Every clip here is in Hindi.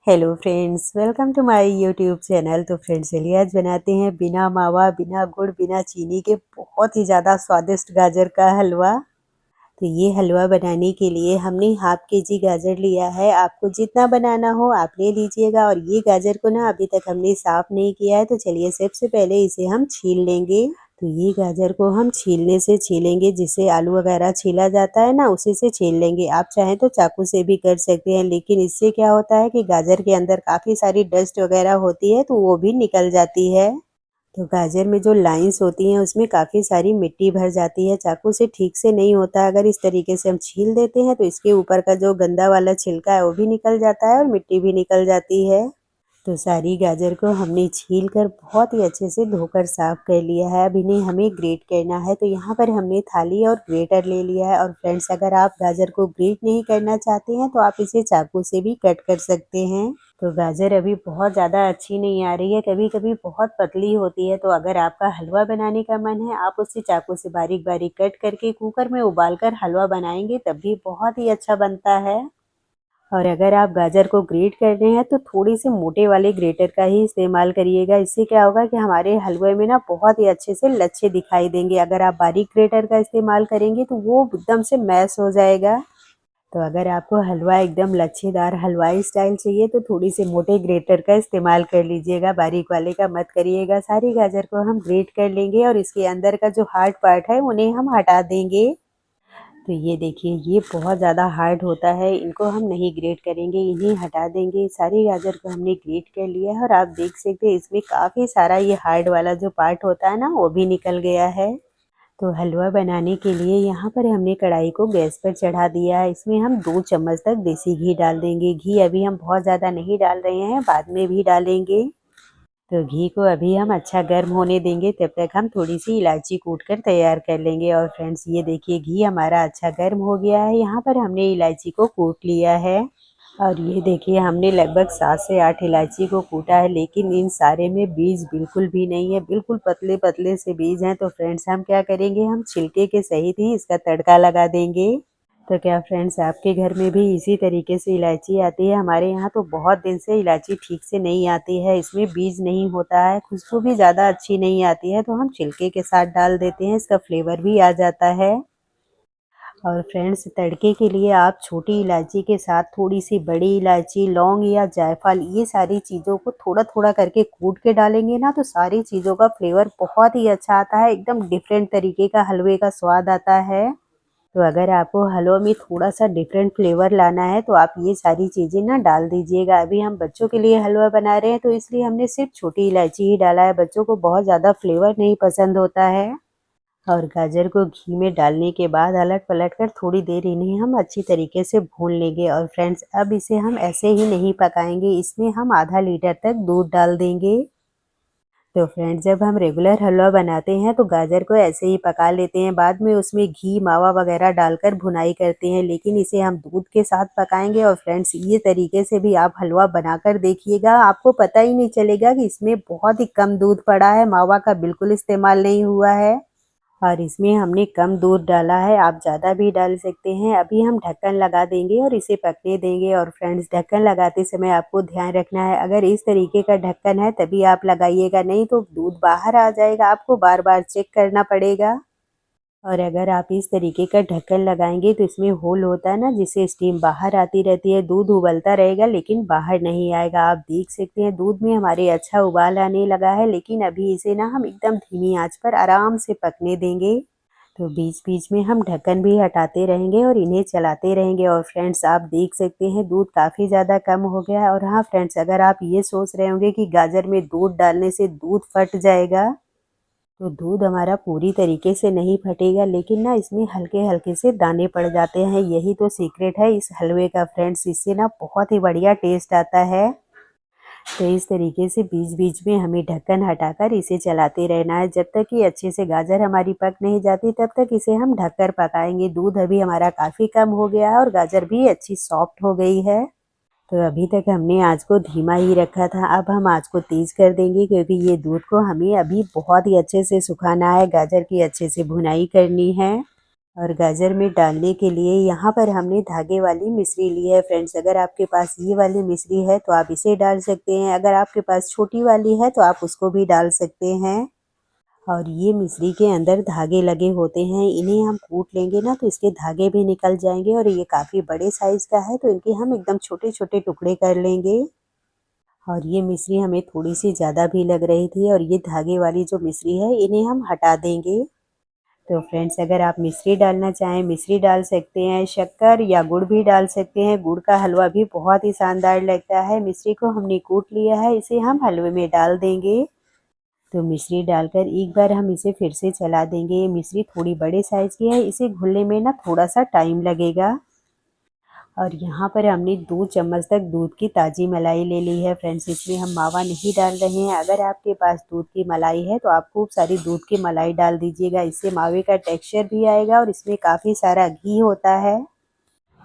Hello friends, welcome to my YouTube channel. तो फ्रेंड्स चलिए आज बनाते हैं बिना मावा, बिना गुड़, बिना चीनी के बहुत ही ज़्यादा स्वादिष्ट गाजर का हलवा। तो ये हलवा बनाने के लिए हमने हाफ केजी गाजर लिया है। आपको जितना बनाना हो आप ले लीजिएगा। और ये गाजर को ना अभी तक हमने साफ़ नहीं किया है, तो चलिए सबसे पहले इसे हम छील लेंगे। तो ये गाजर को हम छीलने से छीलेंगे, जिससे आलू वगैरह छीला जाता है ना, उसी से छील लेंगे। आप चाहें तो चाकू से भी कर सकते हैं, लेकिन इससे क्या होता है कि गाजर के अंदर काफ़ी सारी डस्ट वगैरह होती है, तो वो भी निकल जाती है। तो गाजर में जो लाइंस होती हैं उसमें काफ़ी सारी मिट्टी भर जाती है, चाकू से ठीक से नहीं होता। अगर इस तरीके से हम छील देते हैं तो इसके ऊपर का जो गंदा वाला छिलका है वो भी निकल जाता है और मिट्टी भी निकल जाती है। तो सारी गाजर को हमने छील कर बहुत ही अच्छे से धोकर साफ़ कर लिया है। अब इन्हें हमें ग्रेट करना है, तो यहाँ पर हमने थाली और ग्रेटर ले लिया है। और फ्रेंड्स अगर आप गाजर को ग्रेट नहीं करना चाहते हैं तो आप इसे चाकू से भी कट कर सकते हैं। तो गाजर अभी बहुत ज़्यादा अच्छी नहीं आ रही है, कभी कभी बहुत पतली होती है। तो अगर आपका हलवा बनाने का मन है, आप उसे चाकू से बारीक बारीक कट करके कुकर में उबाल कर हलवा बनाएंगे, तब भी बहुत ही अच्छा बनता है। और अगर आप गाजर को ग्रेट कर रहे हैं तो थोड़ी सी मोटे वाले ग्रेटर का ही इस्तेमाल करिएगा। इससे क्या होगा कि हमारे हलवे में ना बहुत ही अच्छे से लच्छे दिखाई देंगे। अगर आप बारीक ग्रेटर का इस्तेमाल करेंगे तो वो एकदम से मैश हो जाएगा। तो अगर आपको हलवा एकदम लच्छेदार हलवाई स्टाइल चाहिए तो थोड़ी सी मोटे ग्रेटर का इस्तेमाल कर लीजिएगा, बारीक वाले का मत करिएगा। सारी गाजर को हम ग्रेट कर लेंगे और इसके अंदर का जो हार्ड पार्ट है उन्हें हम हटा देंगे। तो ये देखिए, ये बहुत ज़्यादा हार्ड होता है, इनको हम नहीं ग्रेट करेंगे, इन्हें हटा देंगे। सारी गाजर को हमने ग्रेट कर लिया है और आप देख सकते हैं इसमें काफ़ी सारा ये हार्ड वाला जो पार्ट होता है ना, वो भी निकल गया है। तो हलवा बनाने के लिए यहाँ पर हमने कढ़ाई को गैस पर चढ़ा दिया है। इसमें हम 2 चम्मच तक देसी घी डाल देंगे। घी अभी हम बहुत ज़्यादा नहीं डाल रहे हैं, बाद में भी डालेंगे। तो घी को अभी हम अच्छा गर्म होने देंगे, तब तक हम थोड़ी सी इलायची कूट कर तैयार कर लेंगे। और फ्रेंड्स ये देखिए, घी हमारा अच्छा गर्म हो गया है। यहाँ पर हमने इलायची को कूट लिया है। और ये देखिए, हमने लगभग 7 से 8 इलायची को कूटा है, लेकिन इन सारे में बीज बिल्कुल भी नहीं है, बिल्कुल पतले पतले से बीज हैं। तो फ्रेंड्स हम क्या करेंगे, हम छिलके के सहित ही इसका तड़का लगा देंगे। तो क्या फ्रेंड्स आपके घर में भी इसी तरीके से इलायची आती है? हमारे यहाँ तो बहुत दिन से इलायची ठीक से नहीं आती है, इसमें बीज नहीं होता है, खुशबू भी ज़्यादा अच्छी नहीं आती है। तो हम छिलके के साथ डाल देते हैं, इसका फ्लेवर भी आ जाता है। और फ्रेंड्स तड़के के लिए आप छोटी इलायची के साथ थोड़ी सी बड़ी इलायची, लौंग या जायफल, ये सारी चीज़ों को थोड़ा थोड़ा करके कूट के डालेंगे ना, तो सारी चीज़ों का फ्लेवर बहुत ही अच्छा आता है, एकदम डिफरेंट तरीके का हलवे का स्वाद आता है। तो अगर आपको हलवा में थोड़ा-सा डिफरेंट फ्लेवर लाना है तो आप ये सारी चीज़ें ना डाल दीजिएगा। अभी हम बच्चों के लिए हलवा बना रहे हैं, तो इसलिए हमने सिर्फ छोटी इलायची ही डाला है, बच्चों को बहुत ज़्यादा फ्लेवर नहीं पसंद होता है। और गाजर को घी में डालने के बाद अलट-पलट कर थोड़ी देर इन्हें हम अच्छी तरीके से भून लेंगे। और फ्रेंड्स अब इसे हम ऐसे ही नहीं पकाएँगे, इसमें हम आधा लीटर तक दूध डाल देंगे। तो फ्रेंड्स जब हम रेगुलर हलवा बनाते हैं तो गाजर को ऐसे ही पका लेते हैं, बाद में उसमें घी मावा वगैरह डालकर भुनाई करते हैं, लेकिन इसे हम दूध के साथ पकाएंगे। और फ्रेंड्स ये तरीके से भी आप हलवा बनाकर देखिएगा, आपको पता ही नहीं चलेगा कि इसमें बहुत ही कम दूध पड़ा है, मावा का बिल्कुल इस्तेमाल नहीं हुआ है। और इसमें हमने कम दूध डाला है, आप ज़्यादा भी डाल सकते हैं। अभी हम ढक्कन लगा देंगे और इसे पकने देंगे। और फ्रेंड्स ढक्कन लगाते समय आपको ध्यान रखना है, अगर इस तरीके का ढक्कन है तभी आप लगाइएगा, नहीं तो दूध बाहर आ जाएगा, आपको बार बार चेक करना पड़ेगा। और अगर आप इस तरीके का ढक्कन लगाएंगे तो इसमें होल होता है ना, जिससे स्टीम बाहर आती रहती है, दूध उबलता रहेगा लेकिन बाहर नहीं आएगा। आप देख सकते हैं दूध में हमारे अच्छा उबाल आने लगा है, लेकिन अभी इसे ना हम एकदम धीमी आंच पर आराम से पकने देंगे। तो बीच बीच में हम ढक्कन भी हटाते रहेंगे और इन्हें चलाते रहेंगे। और फ्रेंड्स आप देख सकते हैं दूध काफ़ी ज़्यादा कम हो गया है। और हाँ फ्रेंड्स, अगर आप ये सोच रहे होंगे कि गाजर में दूध डालने से दूध फट जाएगा, तो दूध हमारा पूरी तरीके से नहीं फटेगा, लेकिन ना इसमें हल्के हल्के से दाने पड़ जाते हैं। यही तो सीक्रेट है इस हलवे का फ्रेंड्स, इससे ना बहुत ही बढ़िया टेस्ट आता है। तो इस तरीके से बीच बीच में हमें ढक्कन हटाकर इसे चलाते रहना है, जब तक कि अच्छे से गाजर हमारी पक नहीं जाती तब तक इसे हम ढककर पकाएंगे। दूध अभी हमारा काफ़ी कम हो गया है और गाजर भी अच्छी सॉफ्ट हो गई है। तो अभी तक हमने आँच को धीमा ही रखा था, अब हम आँच को तेज़ कर देंगे, क्योंकि ये दूध को हमें अभी बहुत ही अच्छे से सुखाना है, गाजर की अच्छे से भुनाई करनी है। और गाजर में डालने के लिए यहाँ पर हमने धागे वाली मिश्री ली है फ्रेंड्स। अगर आपके पास ये वाली मिश्री है तो आप इसे डाल सकते हैं, अगर आपके पास छोटी वाली है तो आप उसको भी डाल सकते हैं। और ये मिश्री के अंदर धागे लगे होते हैं, इन्हें हम कूट लेंगे ना तो इसके धागे भी निकल जाएंगे। और ये काफ़ी बड़े साइज़ का है तो इनके हम एकदम छोटे छोटे टुकड़े कर लेंगे। और ये मिश्री हमें थोड़ी सी ज़्यादा भी लग रही थी और ये धागे वाली जो मिश्री है इन्हें हम हटा देंगे। तो फ्रेंड्स, अगर आप मिश्री डालना चाहें मिश्री डाल सकते हैं, शक्कर या गुड़ भी डाल सकते हैं। गुड़ का हलवा भी बहुत ही शानदार लगता है। मिश्री को हमने कूट लिया है, इसे हम हलवे में डाल देंगे। तो मिश्री डालकर एक बार हम इसे फिर से चला देंगे। ये मिश्री थोड़ी बड़े साइज़ की है, इसे घुलने में ना थोड़ा सा टाइम लगेगा। और यहाँ पर हमने 2 चम्मच तक दूध की ताज़ी मलाई ले ली है फ्रेंड्स। इसमें हम मावा नहीं डाल रहे हैं। अगर आपके पास दूध की मलाई है तो आप खूब सारी दूध की मलाई डाल दीजिएगा, इससे मावे का टेक्सचर भी आएगा और इसमें काफ़ी सारा घी होता है।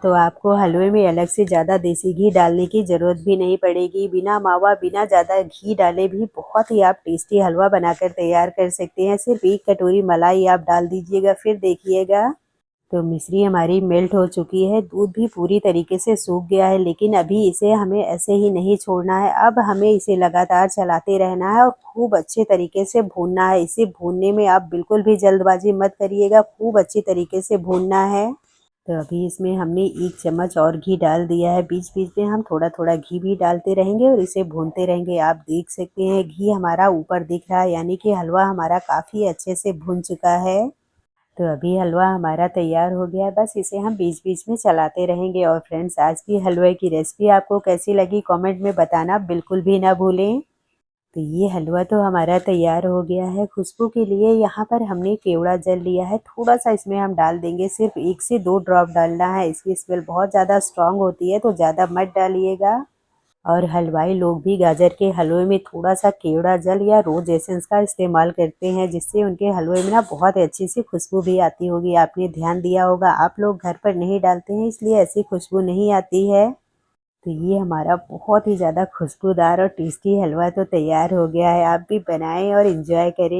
तो आपको हलवे में अलग से ज़्यादा देसी घी डालने की ज़रूरत भी नहीं पड़ेगी। बिना मावा बिना ज़्यादा घी डाले भी बहुत ही आप टेस्टी हलवा बनाकर तैयार कर सकते हैं। सिर्फ 1 कटोरी मलाई आप डाल दीजिएगा, फिर देखिएगा तो मिश्री हमारी मेल्ट हो चुकी है। दूध भी पूरी तरीके से सूख गया है, लेकिन अभी इसे हमें ऐसे ही नहीं छोड़ना है। अब हमें इसे लगातार चलाते रहना है और खूब अच्छे तरीके से भूनना है। इसे भूनने में आप बिल्कुल भी जल्दबाजी मत करिएगा, खूब अच्छी तरीके से भूनना है। तो अभी इसमें हमने 1 चम्मच और घी डाल दिया है। बीच बीच में हम थोड़ा थोड़ा घी भी डालते रहेंगे और इसे भूनते रहेंगे। आप देख सकते हैं घी हमारा ऊपर दिख रहा है, यानी कि हलवा हमारा काफ़ी अच्छे से भुन चुका है। तो अभी हलवा हमारा तैयार हो गया है, बस इसे हम बीच बीच में चलाते रहेंगे। और फ्रेंड्स, आज की हलवे की रेसिपी आपको कैसी लगी कमेंट में बताना बिल्कुल भी ना भूलें। तो ये हलवा तो हमारा तैयार हो गया है। खुशबू के लिए यहाँ पर हमने केवड़ा जल लिया है, थोड़ा सा इसमें हम डाल देंगे, सिर्फ 1 से 2 ड्रॉप डालना है। इसकी स्मेल बहुत ज़्यादा स्ट्रॉन्ग होती है तो ज़्यादा मत डालिएगा। और हलवाई लोग भी गाजर के हलवे में थोड़ा सा केवड़ा जल या रोज एसेंस का इस्तेमाल करते हैं, जिससे उनके हलवे में ना बहुत अच्छी सी खुशबू भी आती होगी। आपने ध्यान दिया होगा, आप लोग घर पर नहीं डालते हैं इसलिए ऐसी खुशबू नहीं आती है। तो ये हमारा बहुत ही ज़्यादा खुशबूदार और टेस्टी हलवा तो तैयार हो गया है। आप भी बनाएं और इन्जॉय करें।